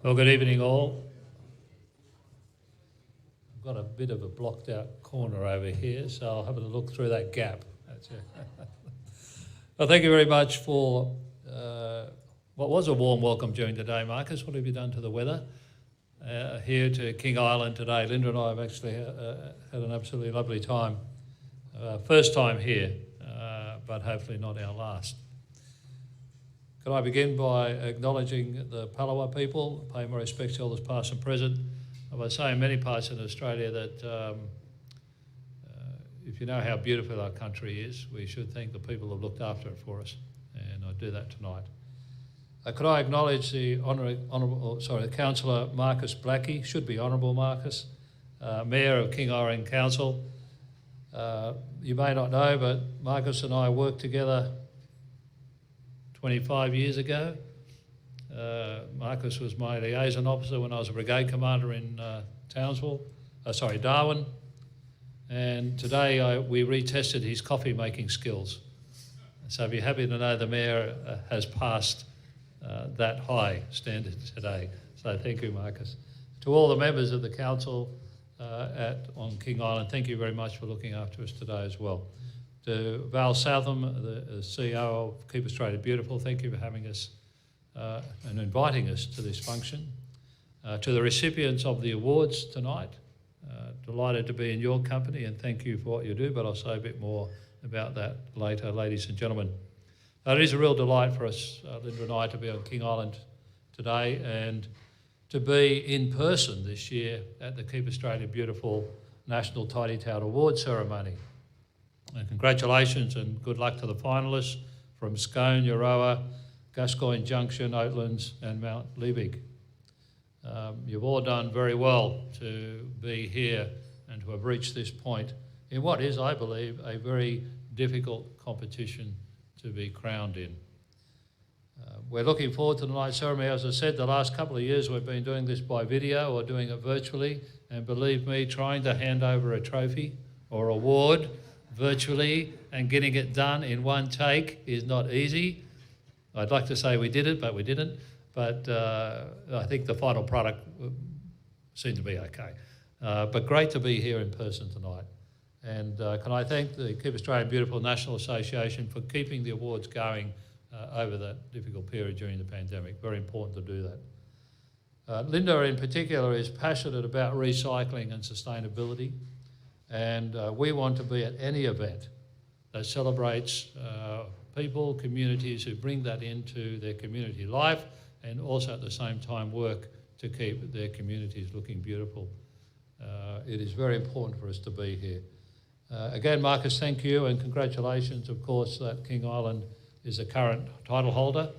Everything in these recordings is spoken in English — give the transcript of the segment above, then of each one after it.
Well, good evening all. I've got a bit of a blocked out corner over here, so I'll have a look through that gap. That's it. Well, thank you very much for what was a warm welcome during the day, Marcus. What have you done to the weather? Here to King Island today. Linda and I have actually had an absolutely lovely time. First time here, but hopefully not our last. Can I begin by acknowledging the Palawa people, pay my respects to elders past and present. I would say in many parts in Australia that if you know how beautiful our country is, we should thank the people who have looked after it for us, and I do that tonight. Could I acknowledge the Councillor Marcus Blackie, should be Honourable Marcus, Mayor of King Island Council. You may not know, but Marcus and I worked together 25 years ago. Marcus was my liaison officer when I was a brigade commander in Darwin. And today we retested his coffee making skills. So I'd be happy to know the Mayor has passed that high standard today. So thank you, Marcus. To all the members of the council on King Island, thank you very much for looking after us today as well. To Val Southam, the CEO of Keep Australia Beautiful, thank you for having us and inviting us to this function. To the recipients of the awards tonight, delighted to be in your company and thank you for what you do, but I'll say a bit more about that later, ladies and gentlemen. It is a real delight for us, Linda and I, to be on King Island today and to be in person this year at the Keep Australia Beautiful National Tidy Town Award ceremony. And congratulations and good luck to the finalists from Scone, Euroa, Gascoyne Junction, Oatlands and Mount Liebig. You've all done very well to be here and to have reached this point in what is, I believe, a very difficult competition to be crowned in. We're looking forward to tonight's ceremony. As I said, the last couple of years we've been doing this by video or doing it virtually, and believe me, trying to hand over a trophy or award virtually and getting it done in one take is not easy. I'd like to say we did it, but we didn't. But I think the final product seemed to be okay. But great to be here in person tonight. And can I thank the Keep Australia Beautiful National Association for keeping the awards going over that difficult period during the pandemic. Very important to do that. Linda in particular is passionate about recycling and sustainability. And we want to be at any event that celebrates people, communities who bring that into their community life and also at the same time work to keep their communities looking beautiful. It is very important for us to be here. Again, Marcus, thank you and congratulations, of course, that King Island is a current title holder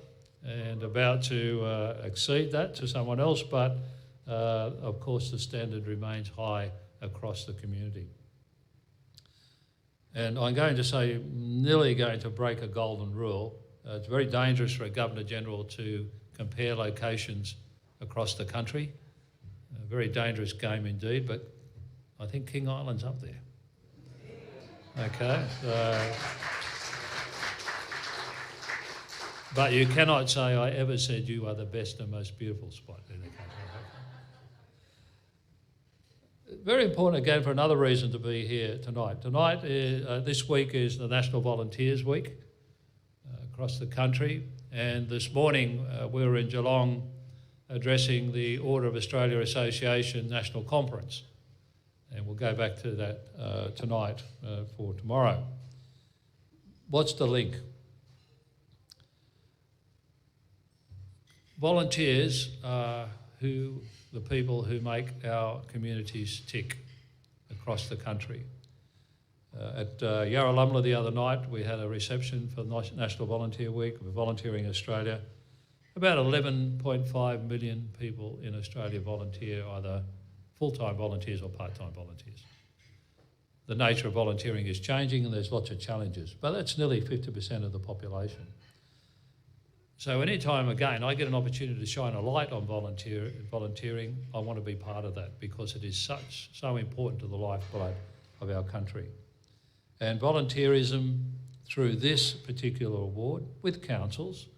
and about to exceed that to someone else, but of course the standard remains high across the community. And I'm going to say, nearly going to break a golden rule. It's very dangerous for a Governor-General to compare locations across the country. A very dangerous game indeed, but I think King Island's up there. Okay. But you cannot say I ever said you are the best and most beautiful spot in the country. Very important again for another reason to be here tonight. Tonight, this week is the National Volunteers Week across the country, and this morning we were in Geelong addressing the Order of Australia Association National Conference, and we'll go back to that tonight for tomorrow. What's the link? Volunteers are the people who make our communities tick across the country. At Yarralumla the other night, we had a reception for National Volunteer Week of Volunteering Australia. About 11.5 million people in Australia volunteer, either full-time volunteers or part-time volunteers. The nature of volunteering is changing and there's lots of challenges, but that's nearly 50% of the population. So anytime, again, I get an opportunity to shine a light on volunteering, I want to be part of that because it is so important to the lifeblood of our country. And volunteerism through this particular award, with councils,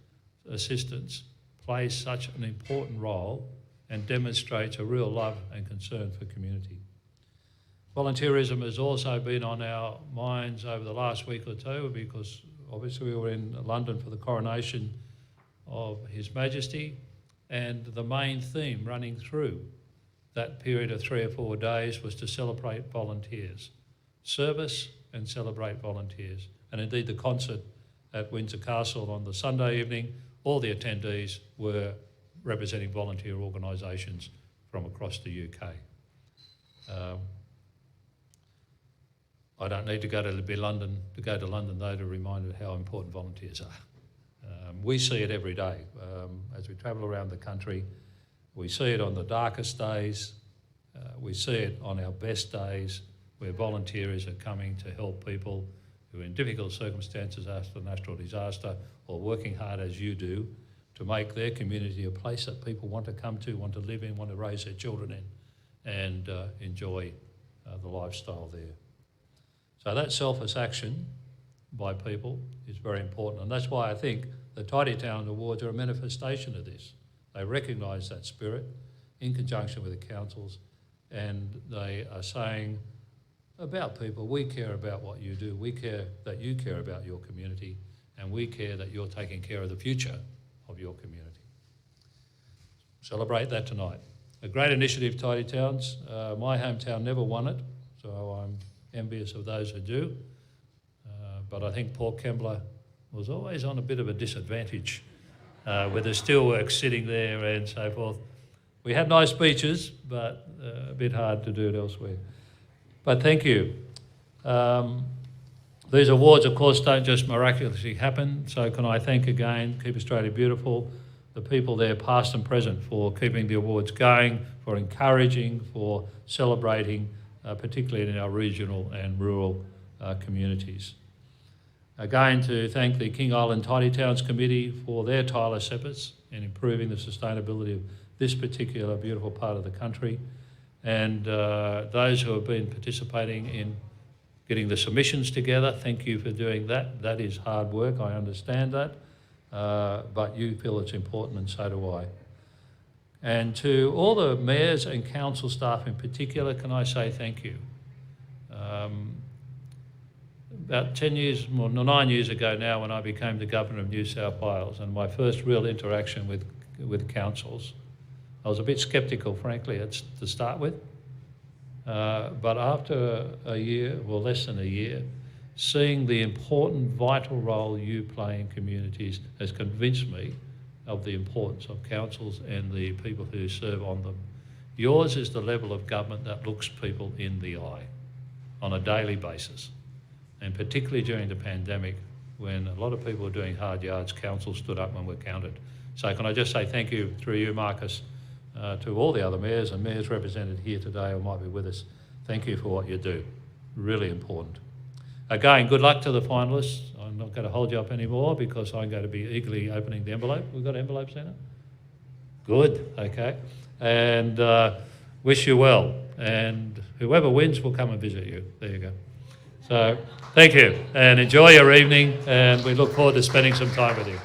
assistance, plays such an important role and demonstrates a real love and concern for community. Volunteerism has also been on our minds over the last week or two because obviously we were in London for the coronation of His Majesty, and the main theme running through that period of 3 or 4 days was to celebrate volunteers, service and celebrate volunteers. And indeed the concert at Windsor Castle on the Sunday evening, all the attendees were representing volunteer organisations from across the UK. I don't need to go to London though to remind how important volunteers are. We see it every day as we travel around the country. We see it on the darkest days. We see it on our best days where volunteers are coming to help people who are in difficult circumstances after natural disaster or working hard as you do to make their community a place that people want to come to, want to live in, want to raise their children in and enjoy the lifestyle there. So that selfless action by people is very important, and that's why I think the Tidy Town Awards are a manifestation of this. They recognise that spirit in conjunction with the councils, and they are saying about people, we care about what you do, we care that you care about your community, and we care that you're taking care of the future of your community. Celebrate that tonight. A great initiative, Tidy Towns. My hometown never won it, so I'm envious of those who do. But I think Port Kembla was always on a bit of a disadvantage with the steelworks sitting there and so forth. We had nice beaches, but a bit hard to do it elsewhere. But thank you. These awards, of course, don't just miraculously happen, so can I thank again Keep Australia Beautiful, the people there past and present for keeping the awards going, for encouraging, for celebrating, particularly in our regional and rural communities. Again, to thank the King Island Tidy Towns Committee for their tireless efforts in improving the sustainability of this particular beautiful part of the country, and those who have been participating in getting the submissions together, thank you for doing that. That is hard work, I understand that, but you feel it's important and so do I. And to all the mayors and council staff in particular, can I say thank you. About 9 years ago now, when I became the Governor of New South Wales, and my first real interaction with councils, I was a bit sceptical, frankly, to start with. But after a year, well, less than a year, seeing the important, vital role you play in communities has convinced me of the importance of councils and the people who serve on them. Yours is the level of government that looks people in the eye on a daily basis. And particularly during the pandemic, when a lot of people were doing hard yards, council stood up and were counted. So can I just say thank you through you, Marcus, to all the other mayors and mayors represented here today or might be with us. Thank you for what you do. Really important. Again, good luck to the finalists. I'm not going to hold you up anymore because I'm going to be eagerly opening the envelope. We've got envelopes in it? Good, okay. And wish you well. And whoever wins will come and visit you. There you go. So thank you and enjoy your evening, and we look forward to spending some time with you.